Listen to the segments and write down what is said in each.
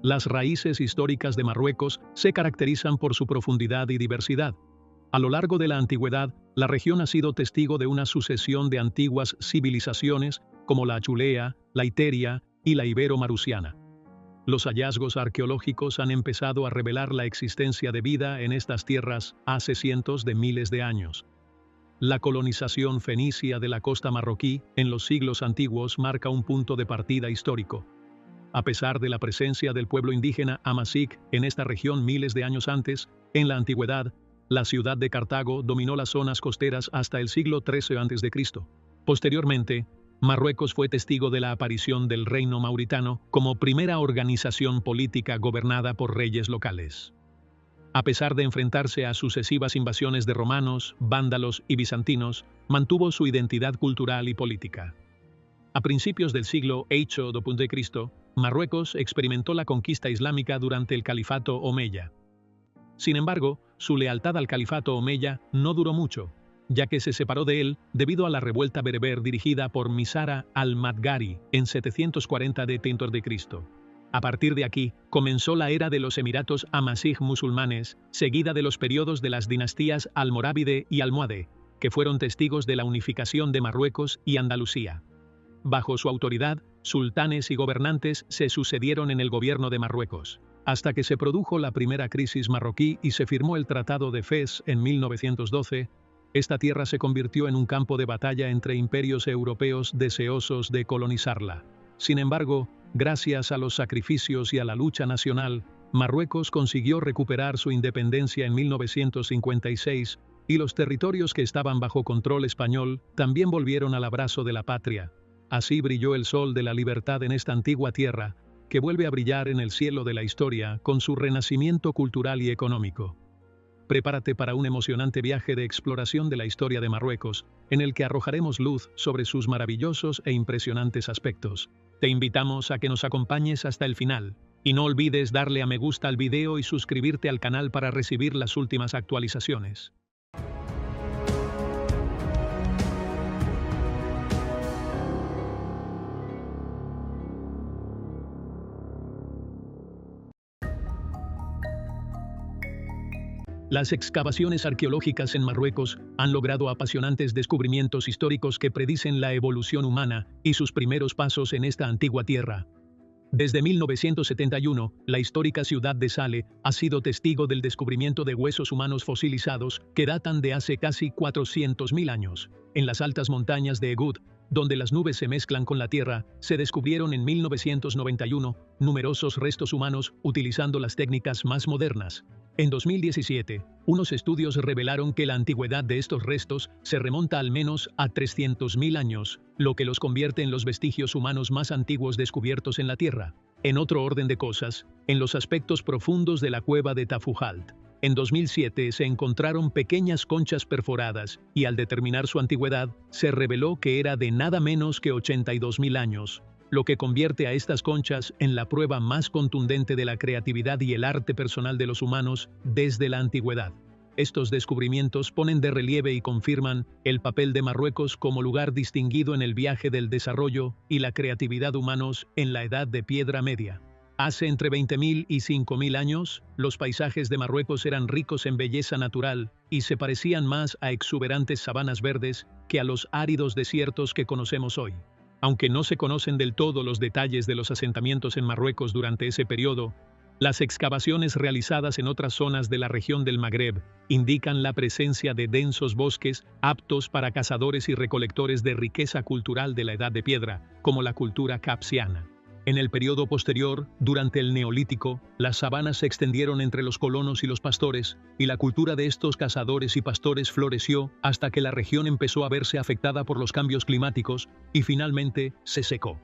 Las raíces históricas de Marruecos se caracterizan por su profundidad y diversidad. A lo largo de la antigüedad, la región ha sido testigo de una sucesión de antiguas civilizaciones como la achulea, la iteria y la ibero-marusiana. Los hallazgos arqueológicos han empezado a revelar la existencia de vida en estas tierras hace cientos de miles de años. La colonización fenicia de la costa marroquí en los siglos antiguos marca un punto de partida histórico. A pesar de la presencia del pueblo indígena Amazigh en esta región miles de años antes, en la antigüedad, la ciudad de Cartago dominó las zonas costeras hasta el siglo XIII a.C. Posteriormente, Marruecos fue testigo de la aparición del reino mauritano como primera organización política gobernada por reyes locales. A pesar de enfrentarse a sucesivas invasiones de romanos, vándalos y bizantinos, mantuvo su identidad cultural y política. A principios del siglo VIII d.C., Marruecos experimentó la conquista islámica durante el califato omeya. Sin embargo, su lealtad al califato omeya no duró mucho, ya que se separó de él debido a la revuelta bereber dirigida por Misara al-Madgari en 740 d.C. A partir de aquí, comenzó la era de los Emiratos Amazigh musulmanes, seguida de los periodos de las dinastías almorávide y almohade, que fueron testigos de la unificación de Marruecos y Andalucía. Bajo su autoridad, sultanes y gobernantes se sucedieron en el gobierno de Marruecos, hasta que se produjo la primera crisis marroquí y se firmó el Tratado de Fez en 1912. Esta tierra se convirtió en un campo de batalla entre imperios europeos deseosos de colonizarla. Sin embargo, gracias a los sacrificios y a la lucha nacional, Marruecos consiguió recuperar su independencia en 1956 y los territorios que estaban bajo control español también volvieron al abrazo de la patria. Así brilló el sol de la libertad en esta antigua tierra, que vuelve a brillar en el cielo de la historia con su renacimiento cultural y económico. Prepárate para un emocionante viaje de exploración de la historia de Marruecos, en el que arrojaremos luz sobre sus maravillosos e impresionantes aspectos. Te invitamos a que nos acompañes hasta el final, y no olvides darle a me gusta al video y suscribirte al canal para recibir las últimas actualizaciones. Las excavaciones arqueológicas en Marruecos han logrado apasionantes descubrimientos históricos que predicen la evolución humana y sus primeros pasos en esta antigua tierra. Desde 1971, la histórica ciudad de Salé ha sido testigo del descubrimiento de huesos humanos fosilizados que datan de hace casi 400.000 años. En las altas montañas de Egout, donde las nubes se mezclan con la tierra, se descubrieron en 1991 numerosos restos humanos utilizando las técnicas más modernas. En 2017, unos estudios revelaron que la antigüedad de estos restos se remonta al menos a 300.000 años, lo que los convierte en los vestigios humanos más antiguos descubiertos en la Tierra. En otro orden de cosas, en los aspectos profundos de la cueva de Tafujalt, en 2007 se encontraron pequeñas conchas perforadas y al determinar su antigüedad, se reveló que era de nada menos que 82.000 años. Lo que convierte a estas conchas en la prueba más contundente de la creatividad y el arte personal de los humanos desde la antigüedad. Estos descubrimientos ponen de relieve y confirman el papel de Marruecos como lugar distinguido en el viaje del desarrollo y la creatividad humanos en la Edad de Piedra Media. Hace entre 20.000 y 5.000 años, los paisajes de Marruecos eran ricos en belleza natural y se parecían más a exuberantes sabanas verdes que a los áridos desiertos que conocemos hoy. Aunque no se conocen del todo los detalles de los asentamientos en Marruecos durante ese periodo, las excavaciones realizadas en otras zonas de la región del Magreb indican la presencia de densos bosques aptos para cazadores y recolectores de riqueza cultural de la Edad de Piedra, como la cultura capsiana. En el periodo posterior, durante el Neolítico, las sabanas se extendieron entre los colonos y los pastores, y la cultura de estos cazadores y pastores floreció hasta que la región empezó a verse afectada por los cambios climáticos y finalmente se secó.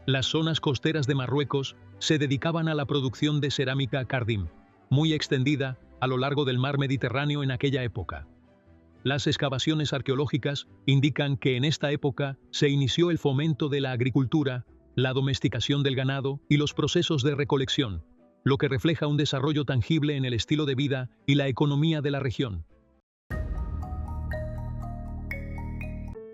Las zonas costeras de Marruecos se dedicaban a la producción de cerámica cardim, muy extendida a lo largo del mar Mediterráneo en aquella época. Las excavaciones arqueológicas indican que en esta época se inició el fomento de la agricultura, la domesticación del ganado y los procesos de recolección, lo que refleja un desarrollo tangible en el estilo de vida y la economía de la región.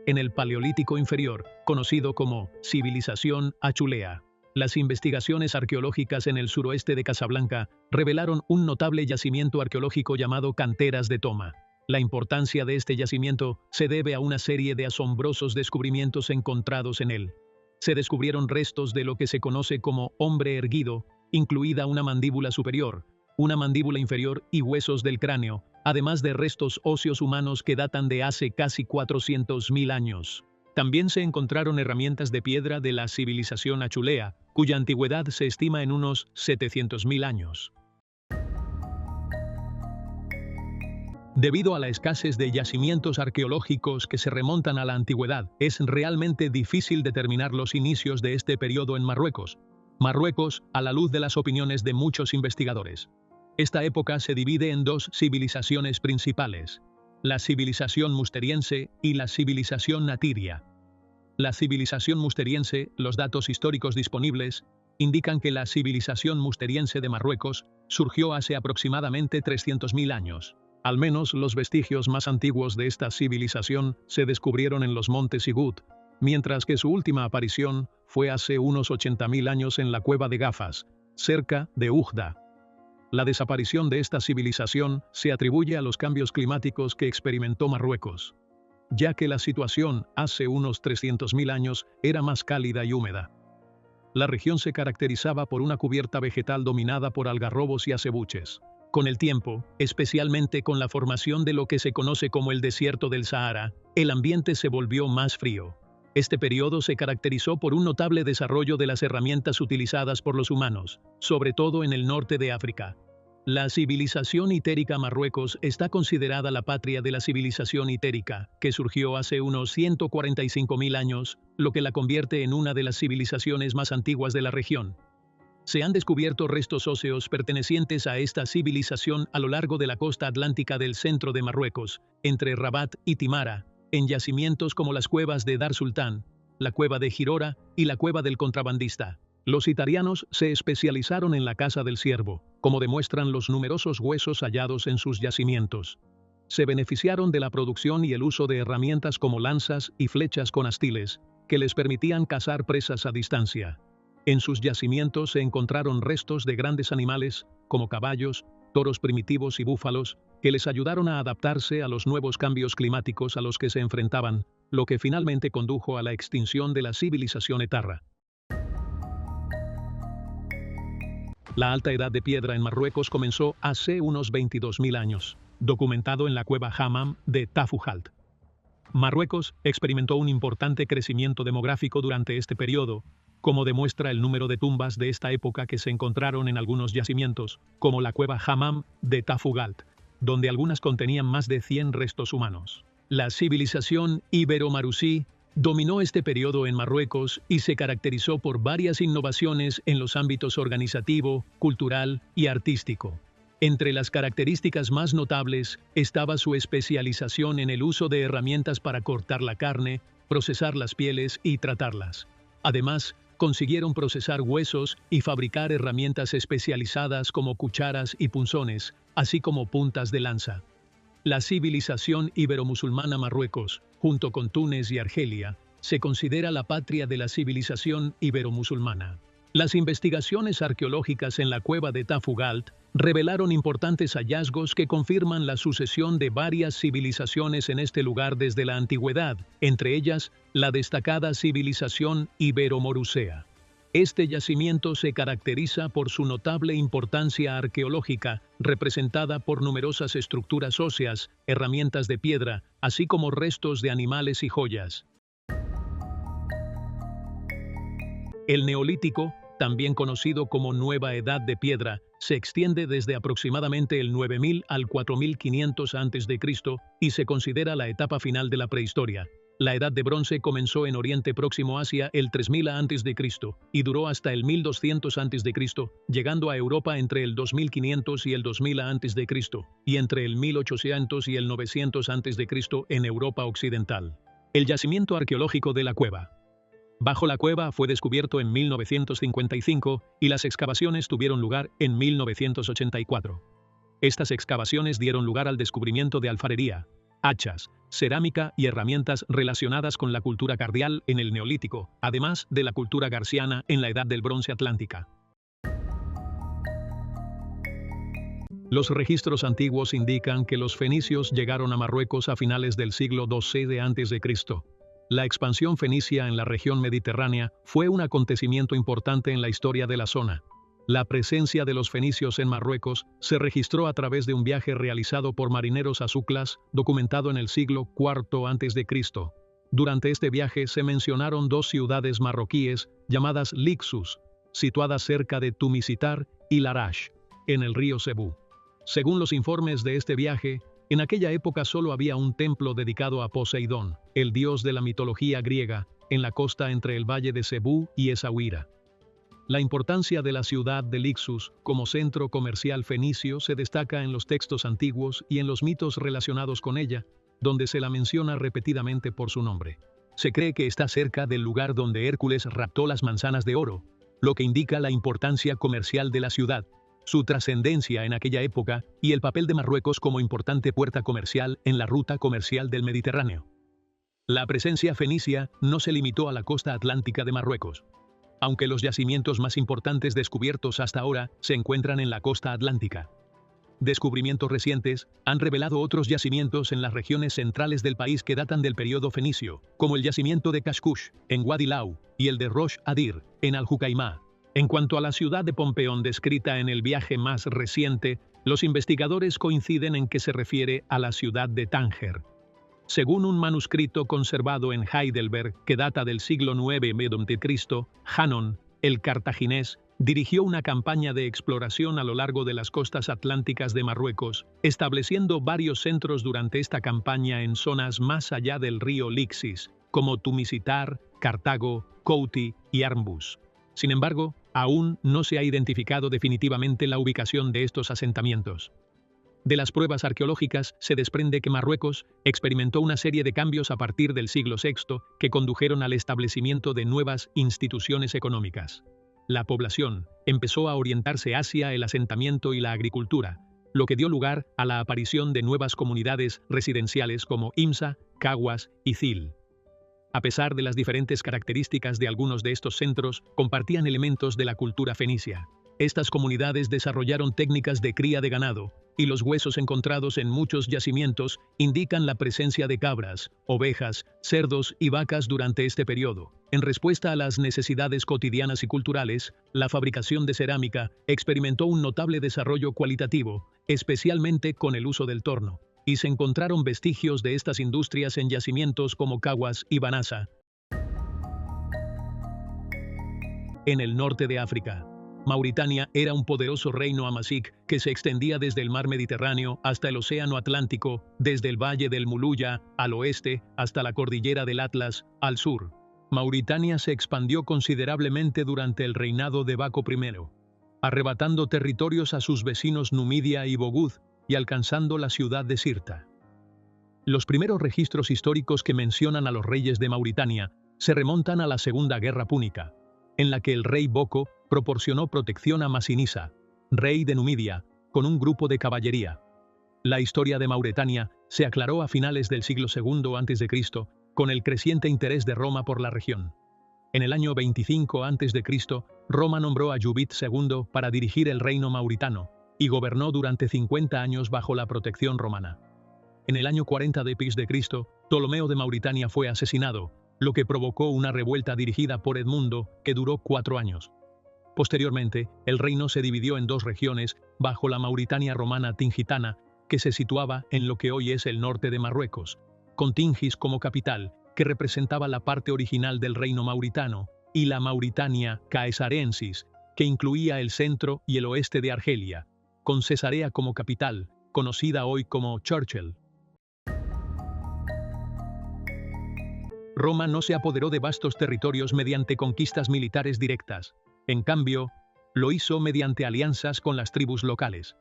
En el Paleolítico inferior, conocido como civilización achulea, Las investigaciones arqueológicas en el suroeste de Casablanca revelaron un notable yacimiento arqueológico llamado Canteras de Toma. La importancia de este yacimiento se debe a una serie de asombrosos descubrimientos encontrados en él. Se descubrieron restos de lo que se conoce como hombre erguido, incluida una mandíbula superior, una mandíbula inferior y huesos del cráneo, además de restos óseos humanos que datan de hace casi 400.000 años. También se encontraron herramientas de piedra de la civilización achulea, cuya antigüedad se estima en unos 700.000 años. Debido a la escasez de yacimientos arqueológicos que se remontan a la antigüedad, es realmente difícil determinar los inicios de este periodo en Marruecos. Marruecos, a la luz de las opiniones de muchos investigadores. Esta época se divide en dos civilizaciones principales: la civilización musteriense y la civilización natiria. La civilización musteriense, los datos históricos disponibles, indican que la civilización musteriense de Marruecos surgió hace aproximadamente 300.000 años. Al menos los vestigios más antiguos de esta civilización se descubrieron en los montes Sigud, mientras que su última aparición fue hace unos 80.000 años en la cueva de Gafas, cerca de Oujda. La desaparición de esta civilización se atribuye a los cambios climáticos que experimentó Marruecos, ya que la situación hace unos 300.000 años era más cálida y húmeda. La región se caracterizaba por una cubierta vegetal dominada por algarrobos y acebuches. Con el tiempo, especialmente con la formación de lo que se conoce como el desierto del Sahara, el ambiente se volvió más frío. Este periodo se caracterizó por un notable desarrollo de las herramientas utilizadas por los humanos, sobre todo en el norte de África. La civilización hitérica Marruecos está considerada la patria de la civilización hitérica, que surgió hace unos 145.000 años, lo que la convierte en una de las civilizaciones más antiguas de la región. Se han descubierto restos óseos pertenecientes a esta civilización a lo largo de la costa atlántica del centro de Marruecos, entre Rabat y Timara, en yacimientos como las cuevas de Dar Sultán, la cueva de Girora y la cueva del contrabandista. Los italianos se especializaron en la caza del ciervo, como demuestran los numerosos huesos hallados en sus yacimientos. Se beneficiaron de la producción y el uso de herramientas como lanzas y flechas con astiles, que les permitían cazar presas a distancia. En sus yacimientos se encontraron restos de grandes animales, como caballos, toros primitivos y búfalos, que les ayudaron a adaptarse a los nuevos cambios climáticos a los que se enfrentaban, lo que finalmente condujo a la extinción de la civilización etarra. La Alta Edad de Piedra en Marruecos comenzó hace unos 22.000 años, documentado en la cueva Hammam de Tafujalt. Marruecos experimentó un importante crecimiento demográfico durante este periodo, como demuestra el número de tumbas de esta época que se encontraron en algunos yacimientos, como la cueva Hammam de Tafujalt, donde algunas contenían más de 100 restos humanos. La civilización ibero-marusí dominó este periodo en Marruecos y se caracterizó por varias innovaciones en los ámbitos organizativo, cultural y artístico. Entre las características más notables estaba su especialización en el uso de herramientas para cortar la carne, procesar las pieles y tratarlas. Además, consiguieron procesar huesos y fabricar herramientas especializadas como cucharas y punzones, así como puntas de lanza. La civilización ibero-musulmana Marruecos, junto con Túnez y Argelia, se considera la patria de la civilización ibero-musulmana. Las investigaciones arqueológicas en la cueva de Tafujalt revelaron importantes hallazgos que confirman la sucesión de varias civilizaciones en este lugar desde la antigüedad, entre ellas la destacada civilización ibero-morusea. Este yacimiento se caracteriza por su notable importancia arqueológica, representada por numerosas estructuras óseas, herramientas de piedra, así como restos de animales y joyas. El Neolítico, también conocido como Nueva Edad de Piedra, se extiende desde aproximadamente el 9000 al 4500 a.C. y se considera la etapa final de la prehistoria. La Edad de Bronce comenzó en Oriente Próximo Asia el 3000 a.C. y duró hasta el 1200 a.C., llegando a Europa entre el 2500 y el 2000 a.C., y entre el 1800 y el 900 a.C. en Europa Occidental. El yacimiento arqueológico de la cueva. Bajo la cueva fue descubierto en 1955 y las excavaciones tuvieron lugar en 1984. Estas excavaciones dieron lugar al descubrimiento de alfarería, hachas, cerámica y herramientas relacionadas con la cultura cardial en el Neolítico, además de la cultura garciana en la Edad del Bronce Atlántica. Los registros antiguos indican que los fenicios llegaron a Marruecos a finales del siglo XII de a.C. La expansión fenicia en la región mediterránea fue un acontecimiento importante en la historia de la zona. La presencia de los fenicios en Marruecos se registró a través de un viaje realizado por marineros azúclas, documentado en el siglo IV a.C. Durante este viaje se mencionaron dos ciudades marroquíes llamadas Lixus, situadas cerca de Tumisitar y Larash, en el río Cebú. Según los informes de este viaje, en aquella época solo había un templo dedicado a Poseidón, el dios de la mitología griega, en la costa entre el valle de Cebú y Essaouira. La importancia de la ciudad de Lixus como centro comercial fenicio se destaca en los textos antiguos y en los mitos relacionados con ella, donde se la menciona repetidamente por su nombre. Se cree que está cerca del lugar donde Hércules raptó las manzanas de oro, lo que indica la importancia comercial de la ciudad, su trascendencia en aquella época y el papel de Marruecos como importante puerta comercial en la ruta comercial del Mediterráneo. La presencia fenicia no se limitó a la costa atlántica de Marruecos. Aunque los yacimientos más importantes descubiertos hasta ahora se encuentran en la costa atlántica. Descubrimientos recientes han revelado otros yacimientos en las regiones centrales del país que datan del periodo fenicio, como el yacimiento de Kashkush, en Wadi Lau, y el de Rosh Adir, en Al-Jukaimá. En cuanto a la ciudad de Pompeón descrita en el viaje más reciente, los investigadores coinciden en que se refiere a la ciudad de Tánger. Según un manuscrito conservado en Heidelberg que data del siglo IX m.C., Hanón, el cartaginés, dirigió una campaña de exploración a lo largo de las costas atlánticas de Marruecos, estableciendo varios centros durante esta campaña en zonas más allá del río Lixis, como Tumisitar, Cartago, Kouti y Armbus. Sin embargo, aún no se ha identificado definitivamente la ubicación de estos asentamientos. De las pruebas arqueológicas se desprende que Marruecos experimentó una serie de cambios a partir del siglo VI que condujeron al establecimiento de nuevas instituciones económicas. La población empezó a orientarse hacia el asentamiento y la agricultura, lo que dio lugar a la aparición de nuevas comunidades residenciales como Imsa, Caguas y Zil. A pesar de las diferentes características de algunos de estos centros, compartían elementos de la cultura fenicia. Estas comunidades desarrollaron técnicas de cría de ganado, y los huesos encontrados en muchos yacimientos indican la presencia de cabras, ovejas, cerdos y vacas durante este periodo. En respuesta a las necesidades cotidianas y culturales, la fabricación de cerámica experimentó un notable desarrollo cualitativo, especialmente con el uso del torno, y se encontraron vestigios de estas industrias en yacimientos como Caguas y Banasa. En el norte de África, Mauritania era un poderoso reino amazigh que se extendía desde el mar Mediterráneo hasta el océano Atlántico, desde el valle del Muluya al oeste hasta la cordillera del Atlas al sur. Mauritania se expandió considerablemente durante el reinado de Baco I, arrebatando territorios a sus vecinos Numidia y Bogud y alcanzando la ciudad de Sirta. Los primeros registros históricos que mencionan a los reyes de Mauritania se remontan a la Segunda Guerra Púnica, en la que el rey Boko proporcionó protección a Masinisa, rey de Numidia, con un grupo de caballería. La historia de Mauretania se aclaró a finales del siglo II a.C., con el creciente interés de Roma por la región. En el año 25 a.C., Roma nombró a Yubit II para dirigir el reino mauritano, y gobernó durante 50 años bajo la protección romana. En el año 40 d.C., Ptolomeo de Mauritania fue asesinado, lo que provocó una revuelta dirigida por Edmundo que duró 4 años. Posteriormente, el reino se dividió en dos regiones bajo la Mauritania romana tingitana, que se situaba en lo que hoy es el norte de Marruecos, con Tingis como capital, que representaba la parte original del reino mauritano, y la Mauritania caesarensis, que incluía el centro y el oeste de Argelia, con Cesarea como capital, conocida hoy como Churchill. Roma no se apoderó de vastos territorios mediante conquistas militares directas. En cambio, lo hizo mediante alianzas con las tribus locales.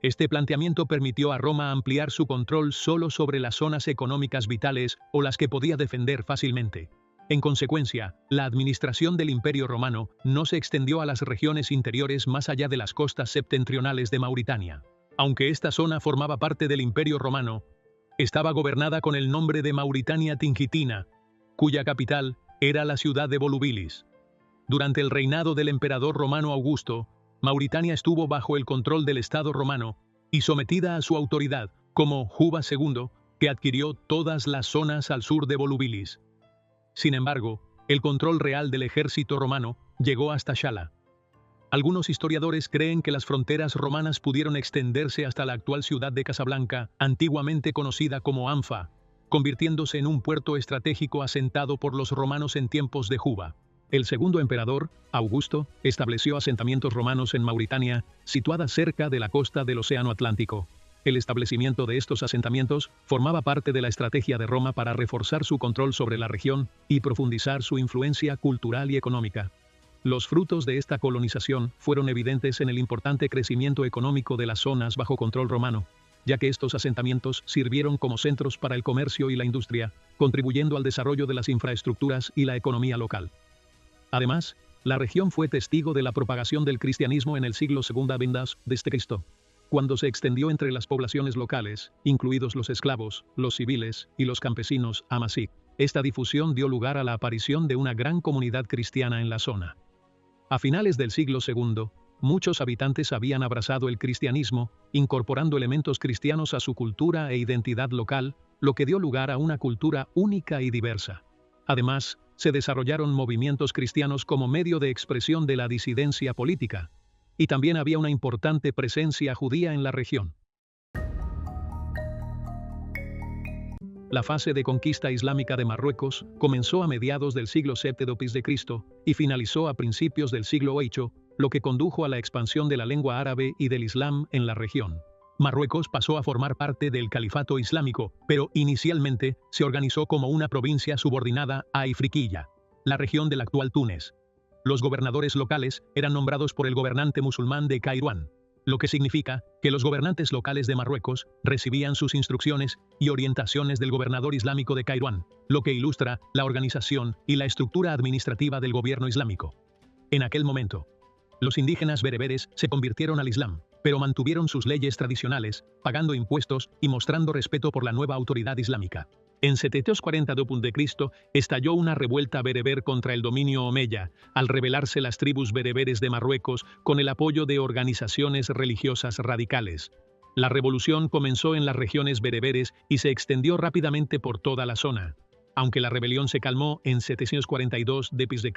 Este planteamiento permitió a Roma ampliar su control solo sobre las zonas económicas vitales o las que podía defender fácilmente. En consecuencia, la administración del Imperio Romano no se extendió a las regiones interiores más allá de las costas septentrionales de Mauritania. Aunque esta zona formaba parte del Imperio Romano, Estaba gobernada con el nombre de Mauritania Tingitina, cuya capital era la ciudad de Volubilis. Durante el reinado del emperador romano Augusto, Mauritania estuvo bajo el control del Estado romano y sometida a su autoridad, como Juba II, que adquirió todas las zonas al sur de Volubilis. Sin embargo, el control real del ejército romano llegó hasta Shala. Algunos historiadores creen que las fronteras romanas pudieron extenderse hasta la actual ciudad de Casablanca, antiguamente conocida como Anfa, convirtiéndose en un puerto estratégico asentado por los romanos en tiempos de Juba. El segundo emperador, Augusto, estableció asentamientos romanos en Mauritania, situada cerca de la costa del Océano Atlántico. El establecimiento de estos asentamientos formaba parte de la estrategia de Roma para reforzar su control sobre la región y profundizar su influencia cultural y económica. Los frutos de esta colonización fueron evidentes en el importante crecimiento económico de las zonas bajo control romano, ya que estos asentamientos sirvieron como centros para el comercio y la industria, contribuyendo al desarrollo de las infraestructuras y la economía local. Además, la región fue testigo de la propagación del cristianismo en el siglo II a.C., cuando se extendió entre las poblaciones locales, incluidos los esclavos, los civiles y los campesinos Amasí. Esta difusión dio lugar a la aparición de una gran comunidad cristiana en la zona. A finales del siglo II, muchos habitantes habían abrazado el cristianismo, incorporando elementos cristianos a su cultura e identidad local, lo que dio lugar a una cultura única y diversa. Además, se desarrollaron movimientos cristianos como medio de expresión de la disidencia política, y también había una importante presencia judía en la región. La fase de conquista islámica de Marruecos comenzó a mediados del siglo VII d.C. y finalizó a principios del siglo VIII, lo que condujo a la expansión de la lengua árabe y del Islam en la región. Marruecos pasó a formar parte del califato islámico, pero inicialmente se organizó como una provincia subordinada a Ifriqiya, la región del actual Túnez. Los gobernadores locales eran nombrados por el gobernante musulmán de Kairouan, lo que significa que los gobernantes locales de Marruecos recibían sus instrucciones y orientaciones del gobernador islámico de Kairouan, lo que ilustra la organización y la estructura administrativa del gobierno islámico. En aquel momento, los indígenas bereberes se convirtieron al Islam, pero mantuvieron sus leyes tradicionales, pagando impuestos y mostrando respeto por la nueva autoridad islámica. En 740 d.C. estalló una revuelta bereber contra el dominio omeya, al rebelarse las tribus bereberes de Marruecos con el apoyo de organizaciones religiosas radicales. La revolución comenzó en las regiones bereberes y se extendió rápidamente por toda la zona. Aunque la rebelión se calmó en 742 d.C.,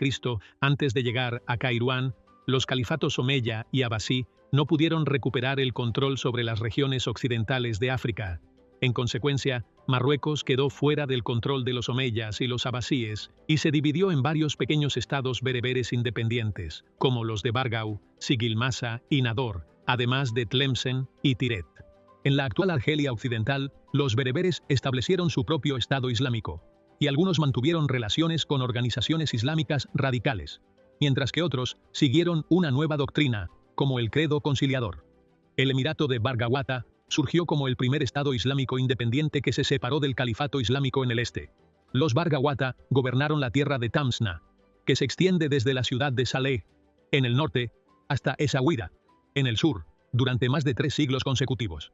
antes de llegar a Kairouan, los califatos omeya y abasí no pudieron recuperar el control sobre las regiones occidentales de África. En consecuencia, Marruecos quedó fuera del control de los omeyas y los abasíes y se dividió en varios pequeños estados bereberes independientes, como los de Bargau, Sigilmasa y Nador, además de Tlemcen y Tiret. En la actual Argelia occidental, los bereberes establecieron su propio estado islámico, y algunos mantuvieron relaciones con organizaciones islámicas radicales, mientras que otros siguieron una nueva doctrina, como el credo conciliador. El Emirato de Bargawata surgió como el primer estado islámico independiente que se separó del califato islámico en el este. Los Bargawata gobernaron la tierra de Tamsna, que se extiende desde la ciudad de Saleh, en el norte, hasta Essaouira, en el sur, durante más de 3 siglos consecutivos.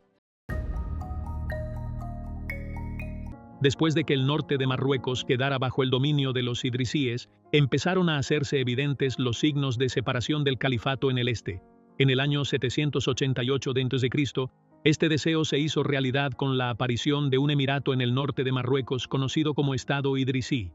Después de que el norte de Marruecos quedara bajo el dominio de los idrisíes, empezaron a hacerse evidentes los signos de separación del califato en el este. En el año 788 d.C., este deseo se hizo realidad con la aparición de un emirato en el norte de Marruecos conocido como Estado Idrisí.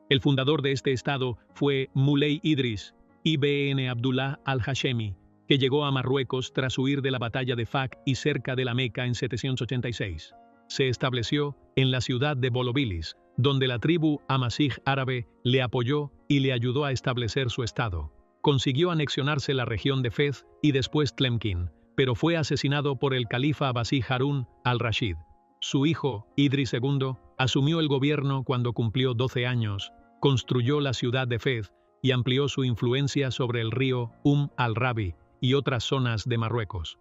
El fundador de este estado fue Moulay Idris, ibn Abdullah al-Hashemi, que llegó a Marruecos tras huir de la batalla de Fak y cerca de la Meca en 786. Se estableció en la ciudad de Volubilis, donde la tribu Amasij árabe le apoyó y le ayudó a establecer su estado. Consiguió anexionarse la región de Fez y después Tlemkin, pero fue asesinado por el califa abasí Harún al-Rashid. Su hijo, Idris II, asumió el gobierno cuando cumplió 12 años, construyó la ciudad de Fez y amplió su influencia sobre el río al-Rabi y otras zonas de Marruecos.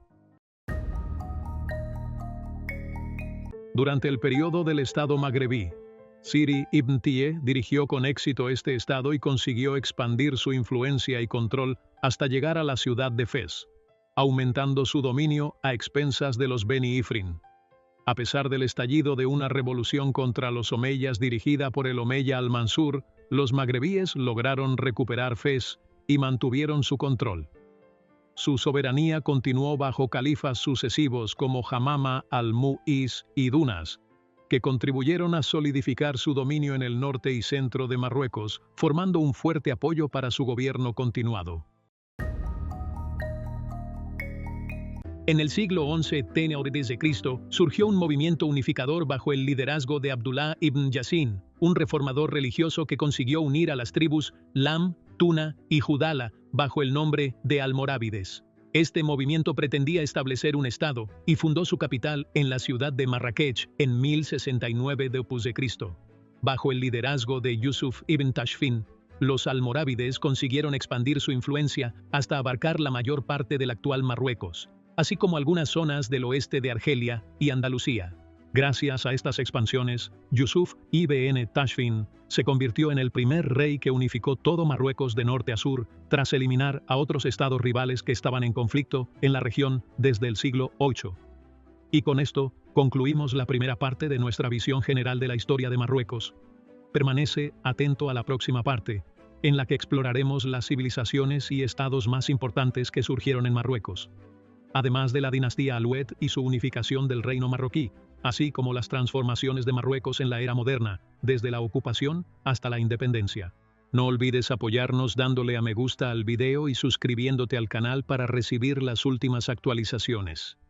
Durante el periodo del Estado magrebí, Siri ibn Tiye dirigió con éxito este estado y consiguió expandir su influencia y control hasta llegar a la ciudad de Fez, aumentando su dominio a expensas de los Beni Ifrin. A pesar del estallido de una revolución contra los omeyas dirigida por el omeya al-Mansur, los magrebíes lograron recuperar Fez y mantuvieron su control. Su soberanía continuó bajo califas sucesivos como Hamama al-Mu'iz y Dunas, que contribuyeron a solidificar su dominio en el norte y centro de Marruecos, formando un fuerte apoyo para su gobierno continuado. En el siglo XI t.C. surgió un movimiento unificador bajo el liderazgo de Abdullah ibn Yassin, un reformador religioso que consiguió unir a las tribus Lam, Tuna y Judala bajo el nombre de Almorávides. Este movimiento pretendía establecer un estado y fundó su capital en la ciudad de Marrakech en 1069 d.C. Bajo el liderazgo de Yusuf ibn Tashfin, los almorávides consiguieron expandir su influencia hasta abarcar la mayor parte del actual Marruecos, así como algunas zonas del oeste de Argelia y Andalucía. Gracias a estas expansiones, Yusuf ibn Tashfin se convirtió en el primer rey que unificó todo Marruecos de norte a sur, tras eliminar a otros estados rivales que estaban en conflicto en la región desde el siglo VIII. Y con esto, concluimos la primera parte de nuestra visión general de la historia de Marruecos. Permanece atento a la próxima parte, en la que exploraremos las civilizaciones y estados más importantes que surgieron en Marruecos, además de la dinastía Aloued y su unificación del reino marroquí, así como las transformaciones de Marruecos en la era moderna, desde la ocupación hasta la independencia. No olvides apoyarnos dándole a me gusta al video y suscribiéndote al canal para recibir las últimas actualizaciones.